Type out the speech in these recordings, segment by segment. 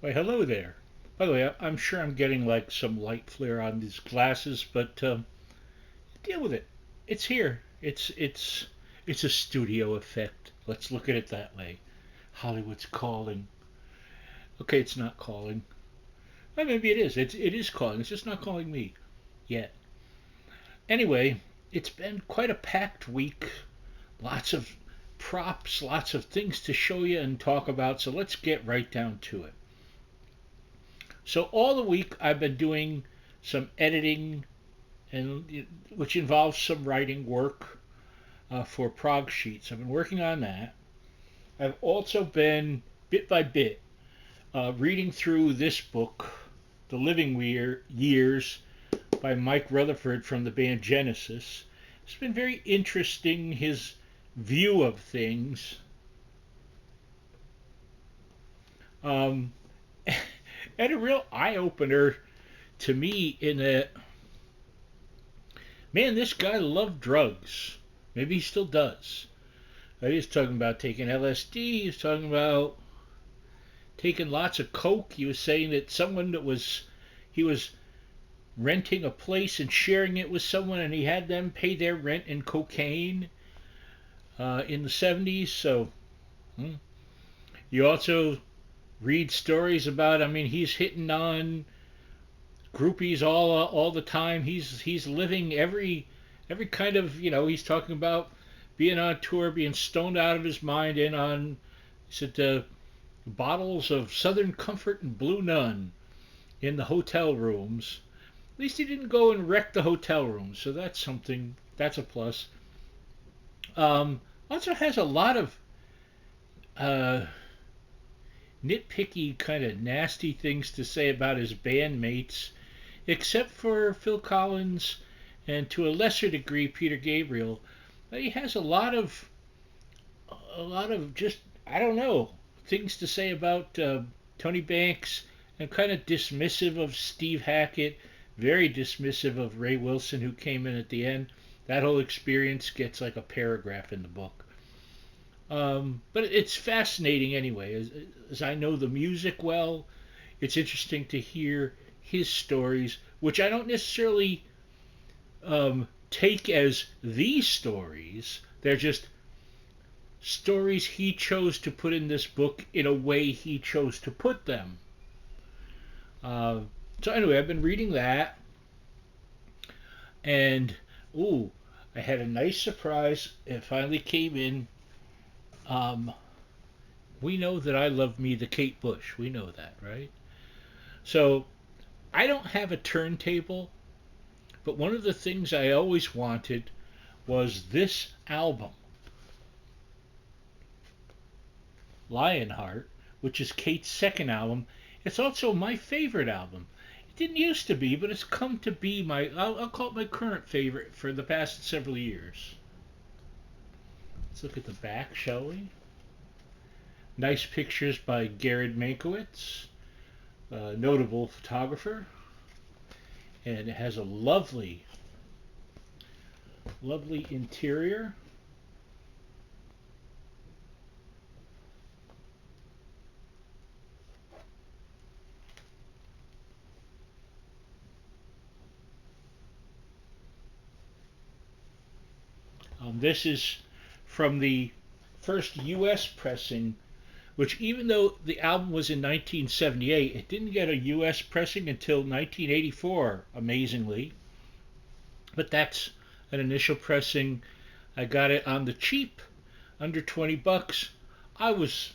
Why, hello there. By the way, I'm sure I'm getting like some light flare on these glasses, but deal with it. It's here. It's a studio effect. Let's look at it that way. Hollywood's calling. Okay, it's not calling. Well, maybe it is. It is calling. It's just not calling me yet. Anyway, it's been quite a packed week. Lots of props, lots of things to show you and talk about. So let's get right down to it. So all the week I've been doing some editing and which involves some writing work for Prague Sheets. I've been working on that. I've also been bit by bit reading through this book, The Living Years by Mike Rutherford from the band Genesis. It's been very interesting, his view of things. Um, and a real eye opener to me in that, man, this guy loved drugs. Maybe he still does. He was talking about taking LSD. He was talking about taking lots of coke. He was saying that he was renting a place and sharing it with someone, and he had them pay their rent in cocaine in the 70s. So you also read stories about. I mean, he's hitting on groupies all the time. He's living every kind of, he's talking about being on tour, being stoned out of his mind, and on, he said, bottles of Southern Comfort and Blue Nun in the hotel rooms. At least he didn't go and wreck the hotel rooms, so that's something. That's a plus. Also has a lot of uh, nitpicky, kind of nasty things to say about his bandmates, except for Phil Collins and to a lesser degree Peter Gabriel. He has a lot of just, I don't know, things to say about Tony Banks, and kind of dismissive of Steve Hackett, very dismissive of Ray Wilson, who came in at the end. That whole experience gets like a paragraph in the book. But it's fascinating anyway. As I know the music well, it's interesting to hear his stories, which I don't necessarily take as these stories. They're just stories he chose to put in this book in a way he chose to put them. Uh, so anyway, I've been reading that, and ooh, I had a nice surprise. It finally came in. Um, we know that I love me the Kate Bush. We know that, right? So I don't have a turntable, but one of the things I always wanted was this album, Lionheart, which is Kate's second album. It's also my favorite album. It didn't used to be, but it's come to be I'll call it my current favorite for the past several years. Let's look at the back, shall we? Nice pictures by Garrett Mankiewicz, a notable photographer. And it has a lovely, lovely interior. This is from the first U.S. pressing, which, even though the album was in 1978, it didn't get a U.S. pressing until 1984, amazingly. But that's an initial pressing. I got it on the cheap, under 20 bucks. I was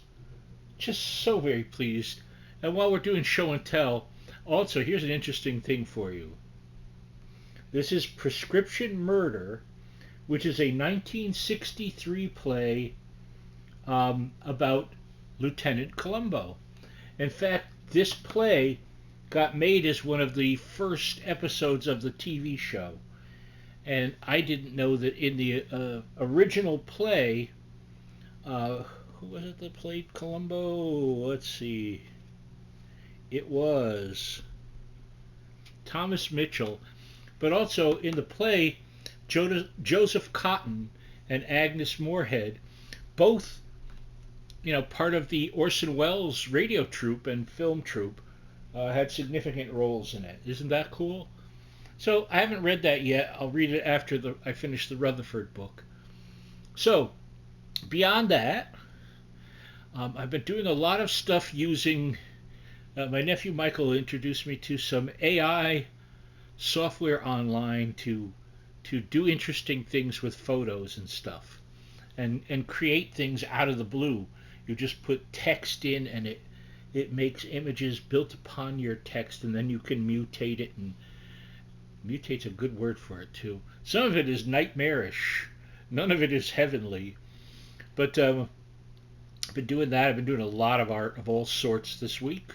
just so very pleased. And while we're doing show and tell, also, here's an interesting thing for you. This is Prescription Murder, which is a 1963 play about Lieutenant Columbo. In fact, this play got made as one of the first episodes of the TV show. And I didn't know that in the original play, who was it that played Columbo? Let's see. It was Thomas Mitchell. But also in the play, Joseph Cotton and Agnes Moorehead both part of the Orson Welles radio troupe and film troupe, had significant roles in it. Isn't that cool? So I haven't read that yet. I'll read it after I finish the Rutherford book. So beyond that, I've been doing a lot of stuff using. My nephew Michael introduced me to some AI software online to do interesting things with photos and stuff, and create things out of the blue. You just put text in, and it makes images built upon your text, and then you can mutate it. And mutate's a good word for it too. Some of it is nightmarish. None of it is heavenly. But I've been doing that. I've been doing a lot of art of all sorts this week.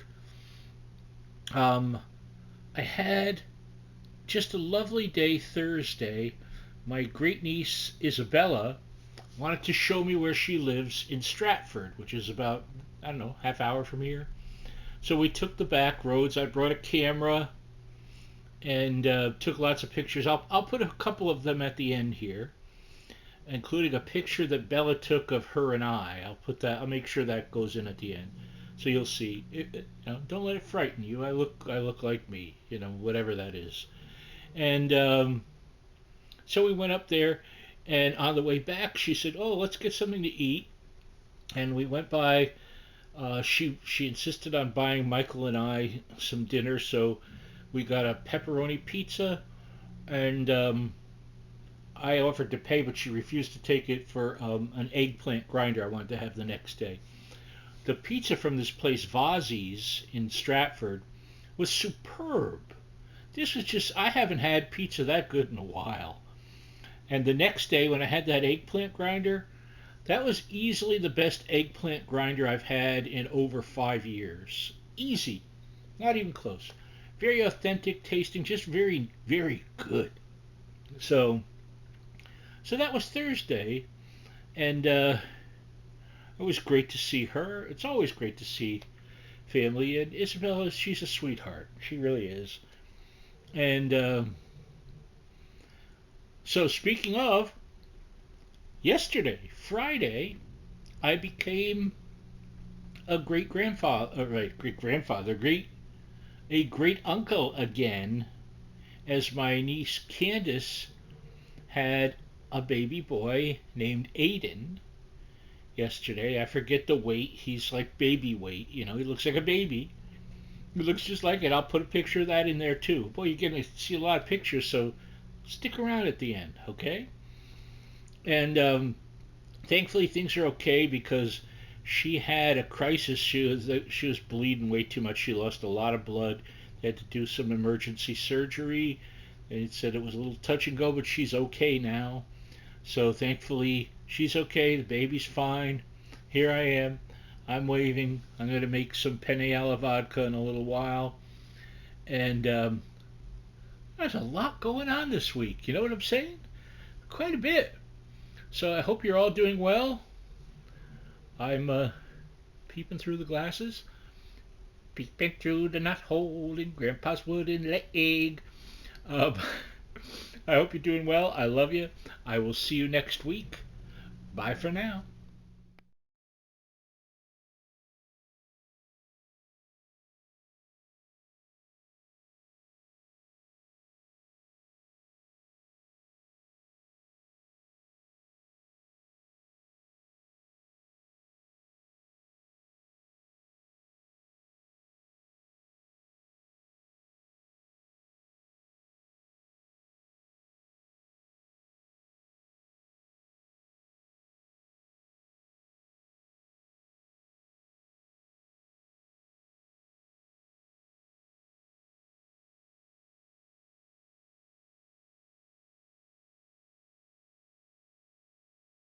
I had just a lovely day Thursday. My great niece Isabella wanted to show me where she lives in Stratford, which is about, I don't know, half hour from here. So we took the back roads. I brought a camera and took lots of pictures. I'll put a couple of them at the end here, including a picture that Bella took of her and I. I'll make sure that goes in at the end, so you'll see. Don't let it frighten you. I look like me, whatever that is. And so we went up there, and on the way back, she said, "Oh, let's get something to eat." And we went by. She insisted on buying Michael and I some dinner, so we got a pepperoni pizza, and I offered to pay, but she refused to take it for an eggplant grinder I wanted to have the next day. The pizza from this place, Vazzi's in Stratford, was superb. This was just, I haven't had pizza that good in a while. And the next day when I had that eggplant grinder, that was easily the best eggplant grinder I've had in over 5 years. Easy. Not even close. Very authentic tasting, just very, very good. So that was Thursday, and it was great to see her. It's always great to see family, and Isabella, she's a sweetheart. She really is. And so speaking of, yesterday, Friday, I became a great uncle again, as my niece Candace had a baby boy named Aiden yesterday. I forget the weight. He's like baby weight. He looks like a baby. He looks just like it. I'll put a picture of that in there too. Boy, you're going to see a lot of pictures, so stick around at the end, okay? And thankfully things are okay, because she had a crisis. She was bleeding way too much. She lost a lot of blood. They had to do some emergency surgery. And it said it was a little touch and go, but she's okay now. So thankfully she's okay. The baby's fine. Here I am. I'm waving. I'm going to make some penne alla vodka in a little while. And there's a lot going on this week. You know what I'm saying? Quite a bit. So I hope you're all doing well. I'm peeping through the glasses. Peeping through the knot hole in Grandpa's wooden leg. I hope you're doing well. I love you. I will see you next week. Bye for now.